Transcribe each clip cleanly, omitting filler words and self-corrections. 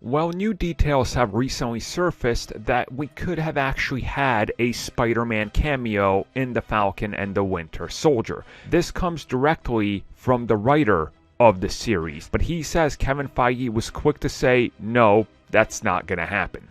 Well, new details have recently surfaced that we could have actually had a Spider-Man cameo in the Falcon and the Winter Soldier. This comes directly from the writer of the series, but he says Kevin Feige was quick to say, no, that's not going to happen.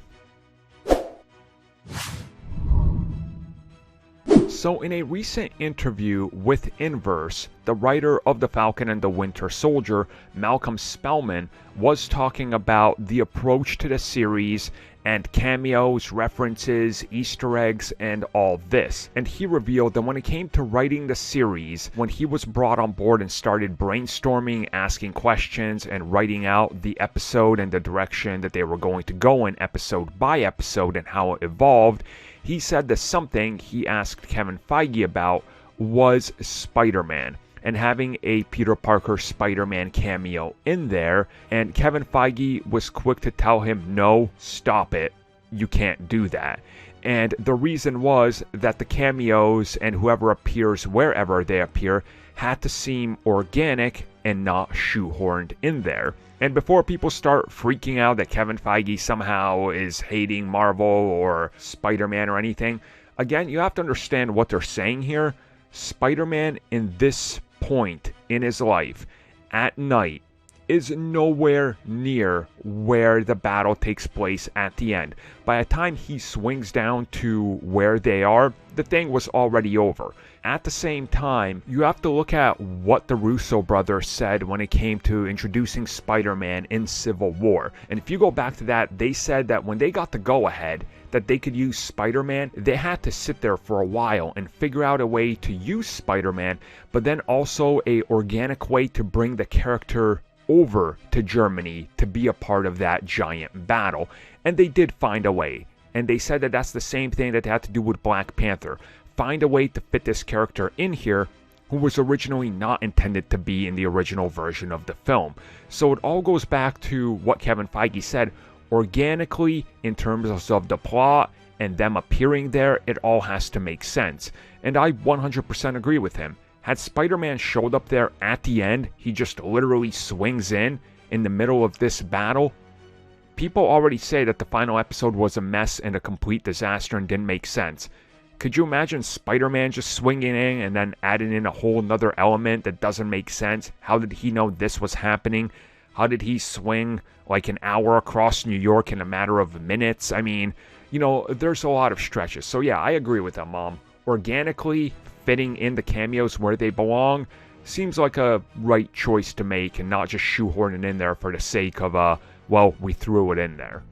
So in a recent interview with Inverse, the writer of The Falcon and the Winter Soldier, Malcolm Spellman, was talking about the approach to the series and cameos, references, Easter eggs, and all this. And he revealed that when it came to writing the series, when he was brought on board and started brainstorming, asking questions, and writing out the episode and the direction that they were going to go in episode by episode and how it evolved, he said that something he asked Kevin Feige about was Spider-Man and having a Peter Parker Spider-Man cameo in there, and Kevin Feige was quick to tell him, no, stop it, you can't do that. And the reason was that the cameos and whoever appears wherever they appear had to seem organic and not shoehorned in there. And before people start freaking out that Kevin Feige somehow is hating Marvel or Spider-Man or anything, again, you have to understand what they're saying here. Spider-Man in this point in his life, at night, is nowhere near where the battle takes place at the end. By the time he swings down to where they are, the thing was already over. At the same time, you have to look at what the Russo brothers said when it came to introducing Spider-Man in Civil War. And if you go back to that, they said that when they got the go-ahead that they could use Spider-Man, they had to sit there for a while and figure out a way to use Spider-Man, but then also a organic way to bring the character over to Germany to be a part of that giant battle. And they did find a way. And they said that that's the same thing that they had to do with Black Panther. Find a way to fit this character in here who was originally not intended to be in the original version of the film. So it all goes back to what Kevin Feige said. Organically, in terms of the plot and them appearing there, it all has to make sense. And I 100% agree with him. Had Spider-Man showed up there at the end, he just literally swings in the middle of this battle. People already say that the final episode was a mess and a complete disaster and didn't make sense. Could you imagine Spider-Man just swinging in and then adding in a whole nother element that doesn't make sense? How did he know this was happening? How did he swing like an hour across New York in a matter of minutes? I mean, you know, there's a lot of stretches. So yeah, I agree with that, Mom. Organically fitting in the cameos where they belong seems like a right choice to make and not just shoehorn it in there for the sake of, well, we threw it in there.